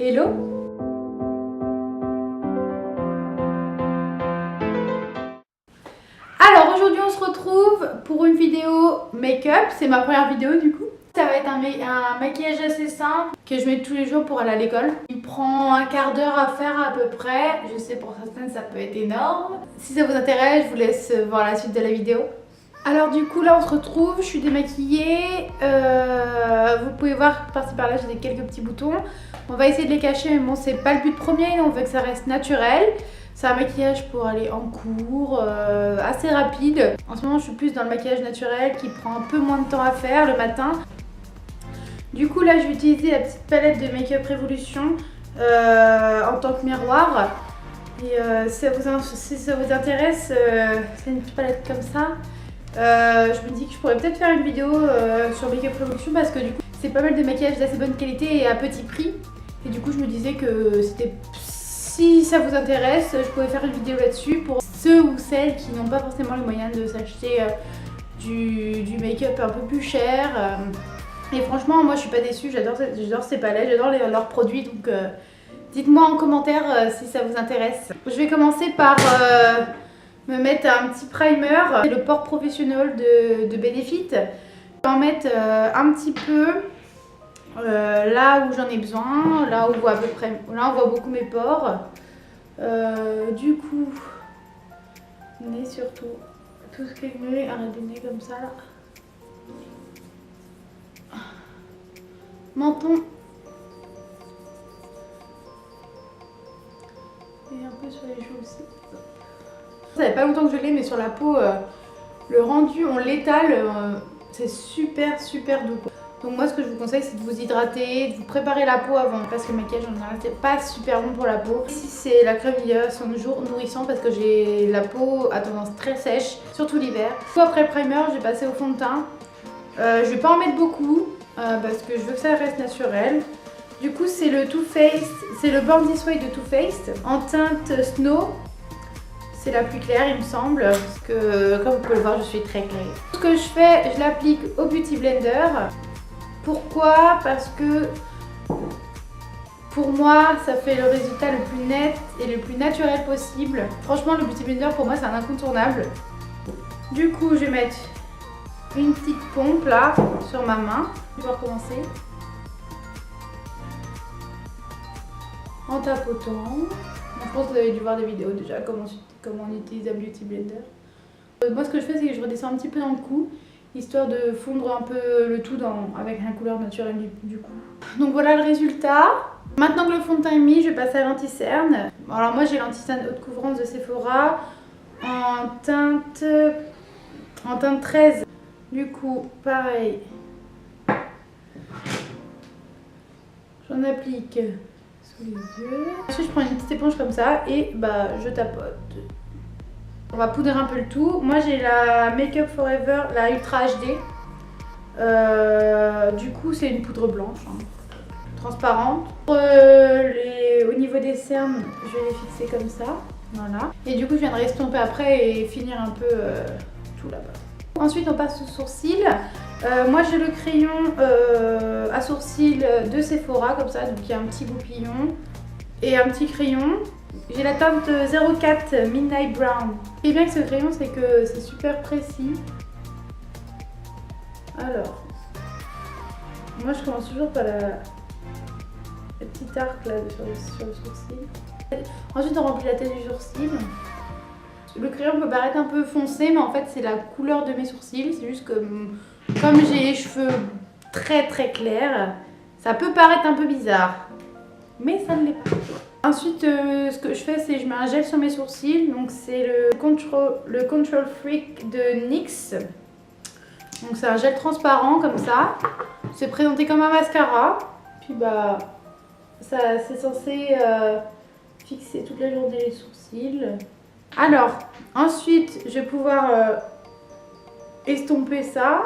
Hello! Alors aujourd'hui on se retrouve pour une vidéo make-up, c'est ma première vidéo du coup. Ça va être un maquillage assez simple que je mets tous les jours pour aller à l'école. Il prend un quart d'heure à faire à peu près, je sais pour certaines ça peut être énorme. Si ça vous intéresse, je vous laisse voir la suite de la vidéo. Alors du coup là on se retrouve, je suis démaquillée, vous pouvez voir par-ci par-là j'ai quelques petits boutons. On va essayer de les cacher mais bon c'est pas le but premier, on veut que ça reste naturel. C'est un maquillage pour aller en cours, assez rapide. En ce moment je suis plus dans le maquillage naturel qui prend un peu moins de temps à faire le matin. Du coup là je vais utiliser la petite palette de Make Up Revolution en tant que miroir. Et si ça vous intéresse, c'est une petite palette comme ça. Je me dis que je pourrais peut-être faire une vidéo sur Make Up Revolution parce que du coup c'est pas mal de maquillage d'assez bonne qualité et à petit prix. Et du coup je me disais que c'était, si ça vous intéresse, je pouvais faire une vidéo là-dessus pour ceux ou celles qui n'ont pas forcément les moyens de s'acheter du make-up un peu plus cher. Et franchement moi je suis pas déçue, j'adore ces palettes, j'adore leurs produits, donc dites-moi en commentaire si ça vous intéresse. Je vais commencer par me mettre un petit primer, c'est le Pore Professional de Benefit. Je vais en mettre un petit peu là où j'en ai besoin, là où on voit à peu près, là on voit beaucoup mes pores. Du coup, nez surtout, tout ce qui est nez, arrête de nez comme ça là. Menton. Et un peu sur les joues aussi. Ça fait pas longtemps que je l'ai, mais sur la peau, le rendu, on l'étale, c'est super doux. Donc moi ce que je vous conseille c'est de vous hydrater, de vous préparer la peau avant, parce que le maquillage en général c'est pas super bon pour la peau. Ici c'est la crème Nivea jour nourrissant parce que j'ai la peau à tendance très sèche, surtout l'hiver. Après le primer, j'ai passé au fond de teint. Je vais pas en mettre beaucoup parce que je veux que ça reste naturel. Du coup c'est le Too Faced, c'est le Born This Way de Too Faced en teinte Snow. C'est la plus claire il me semble, parce que comme vous pouvez le voir je suis très claire. Ce que je fais, je l'applique au Beauty Blender. Pourquoi? Parce que pour moi ça fait le résultat le plus net et le plus naturel possible. Franchement le Beauty Blender pour moi c'est un incontournable. Du coup je vais mettre une petite pompe là sur ma main. Je vais recommencer. En tapotant. Je pense que vous avez dû voir des vidéos déjà comment on utilise un Beauty Blender. Moi ce que je fais c'est que je redescends un petit peu dans le cou, histoire de fondre un peu le tout avec la couleur naturelle du coup. Donc voilà le résultat. Maintenant que le fond de teint est mis, je vais passer à l'anti-cerne. Alors moi j'ai l'anti-cerne haute couvrance de Sephora en teinte 13. Du coup pareil, j'en applique sous les yeux. Ensuite je prends une petite éponge comme ça et bah je tapote. On va poudrer un peu le tout. Moi j'ai la Make Up Forever, la Ultra HD. Du coup c'est une poudre blanche, hein, transparente. Au niveau des cernes, je vais les fixer comme ça. Voilà. Et du coup je viens de restomper après et finir un peu tout là-bas. Ensuite on passe au sourcil. Moi j'ai le crayon à sourcils de Sephora comme ça, donc il y a un petit goupillon et un petit crayon. J'ai la teinte 04 Midnight Brown. Ce qui est bien avec ce crayon c'est que c'est super précis. Alors, moi je commence toujours par la petite arc là sur le sourcil. Ensuite on remplit la tête du sourcil. Le crayon peut paraître un peu foncé mais en fait c'est la couleur de mes sourcils. C'est juste que comme j'ai les cheveux très clairs, ça peut paraître un peu bizarre. Mais ça ne l'est pas. Ensuite ce que je fais c'est que je mets un gel sur mes sourcils. Donc c'est le Control Freak de NYX. Donc c'est un gel transparent comme ça. C'est présenté comme un mascara. Puis bah c'est censé fixer toute la journée les sourcils. Alors ensuite je vais pouvoir estomper ça.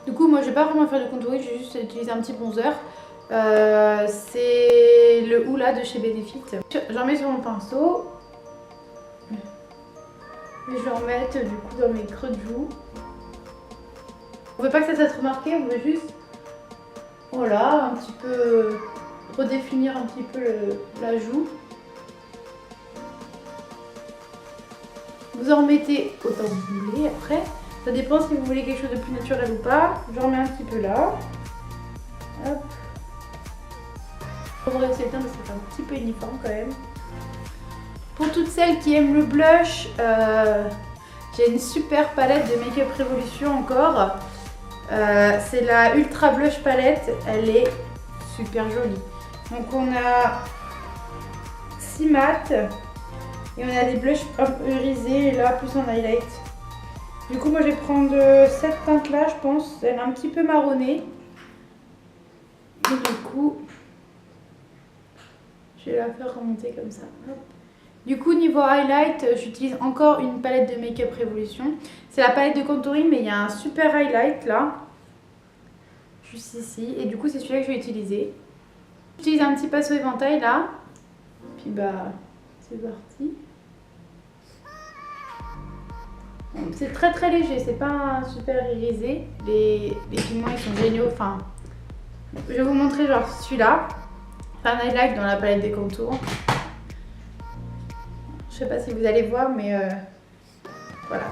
Du coup moi je vais pas vraiment faire de contouring, je vais juste utiliser un petit bronzer. C'est le Hoola de chez Benefit. J'en mets sur mon pinceau. Et je vais en mettre du coup dans mes creux de joues. On veut pas que ça soit remarqué, on veut juste, voilà, un petit peu redéfinir un petit peu la joue. Vous en remettez autant que vous voulez après. Ça dépend si vous voulez quelque chose de plus naturel ou pas. J'en remets un petit peu là. Hop. On va essayer de teindre parce que c'est un petit peu uniforme quand même. Pour toutes celles qui aiment le blush, j'ai une super palette de Make Up Revolution encore. C'est la Ultra Blush Palette. Elle est super jolie. Donc on a 6 mats. Et on a des blushs un peu irisés et là plus en highlight. Du coup moi je vais prendre cette teinte là je pense. Elle est un petit peu marronnée. Et du coup je vais la faire remonter comme ça. Du coup niveau highlight j'utilise encore une palette de Make Up Revolution. C'est la palette de contouring mais il y a un super highlight là. Juste ici. Et du coup c'est celui-là que je vais utiliser. J'utilise un petit pinceau éventail là. Puis bah c'est parti. C'est très très léger, c'est pas super irisé. Les pigments ils sont géniaux. Enfin, je vais vous montrer genre celui-là. C'est un highlight dans la palette des contours. Je sais pas si vous allez voir, mais voilà.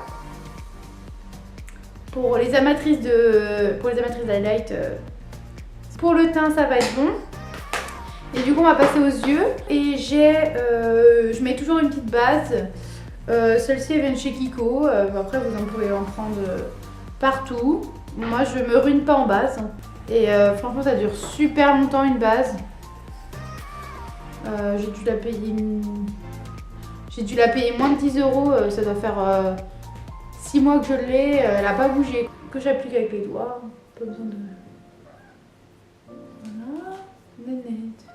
Pour les amatrices d'highlight, pour le teint ça va être bon. Et du coup on va passer aux yeux. Et je mets toujours une petite base. Celle-ci elle vient de chez Kiko, après vous en pouvez en prendre partout. Moi je me ruine pas en base et franchement ça dure super longtemps une base. J'ai dû la payer moins de 10 €, ça doit faire 6 mois que je l'ai, elle n'a pas bougé. Que j'applique avec les doigts, pas besoin de... Voilà, nénette.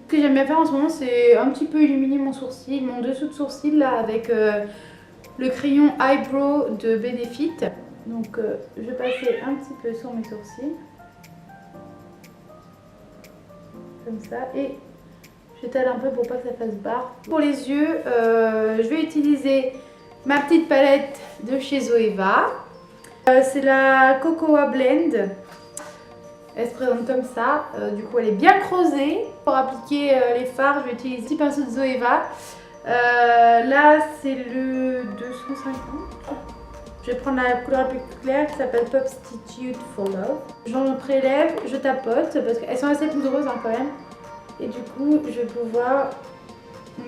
Ce que j'aime bien faire en ce moment c'est un petit peu illuminer mon sourcil, mon dessous de sourcil là avec le crayon Eyebrow de Benefit. Donc je vais passer un petit peu sur mes sourcils. Comme ça et j'étale un peu pour pas que ça fasse barre. Pour les yeux, je vais utiliser ma petite palette de chez Zoeva. C'est la Cocoa Blend. Elle se présente comme ça, du coup elle est bien creusée. Pour appliquer les fards, je vais utiliser un petit pinceau de Zoeva. Là c'est le 250. Je vais prendre la couleur la plus claire qui s'appelle Substitute for Love. J'en prélève, je tapote parce qu'elles sont assez poudreuses quand même. Et du coup je vais pouvoir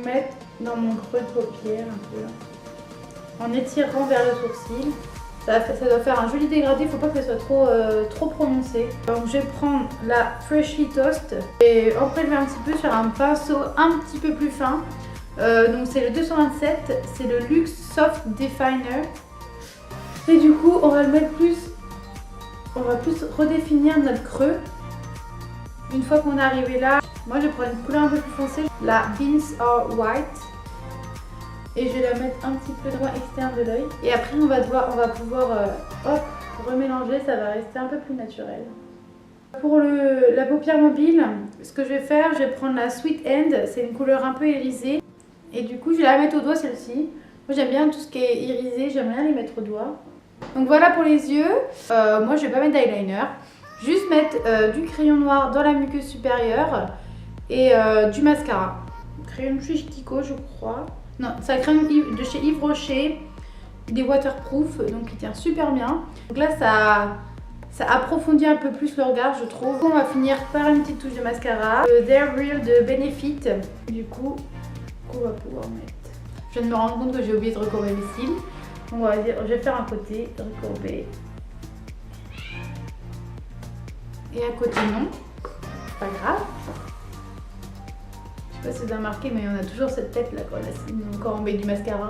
mettre dans mon creux de paupière un peu là. En étirant vers le sourcil. Ça doit faire un joli dégradé, il ne faut pas que ça soit trop prononcé. Donc je vais prendre la Freshly Toast et en prélever un petit peu sur un pinceau un petit peu plus fin. Donc c'est le 227, c'est le Luxe Soft Definer. Et du coup on va le mettre plus, on va plus redéfinir notre creux. Une fois qu'on est arrivé là, moi je prends une couleur un peu plus foncée, la Beans Are White. Et je vais la mettre un petit peu droit externe de l'œil. Et après on va pouvoir hop, remélanger, ça va rester un peu plus naturel. Pour la paupière mobile, ce que je vais faire, je vais prendre la Sweet End, c'est une couleur un peu irisée. Et du coup je vais la mettre au doigt celle-ci. Moi j'aime bien tout ce qui est irisé, j'aime bien les mettre au doigt. Donc voilà pour les yeux. Moi je vais pas mettre d'eyeliner. Juste mettre du crayon noir dans la muqueuse supérieure et du mascara. Crayon de chez Kiko je crois. Non, c'est un crayon de chez Yves Rocher, il est waterproof, donc il tient super bien. Donc là, ça approfondit un peu plus le regard, je trouve. On va finir par une petite touche de mascara, le They're Real de Benefit. Du coup, qu'on va pouvoir mettre. Je viens de me rendre compte que j'ai oublié de recourber mes cils. Donc on va dire, je vais faire un côté, recourber. Et un côté non, pas grave. Je sais pas si vous avez remarqué, mais on a toujours cette tête là quand on met du mascara.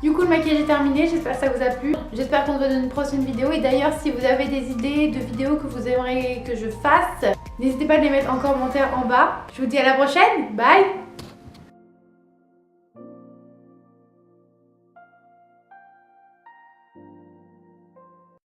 Du coup le maquillage est terminé, j'espère que ça vous a plu. J'espère qu'on se voit dans une prochaine vidéo. Et d'ailleurs si vous avez des idées de vidéos que vous aimeriez que je fasse, n'hésitez pas à les mettre en commentaire en bas. Je vous dis à la prochaine, bye!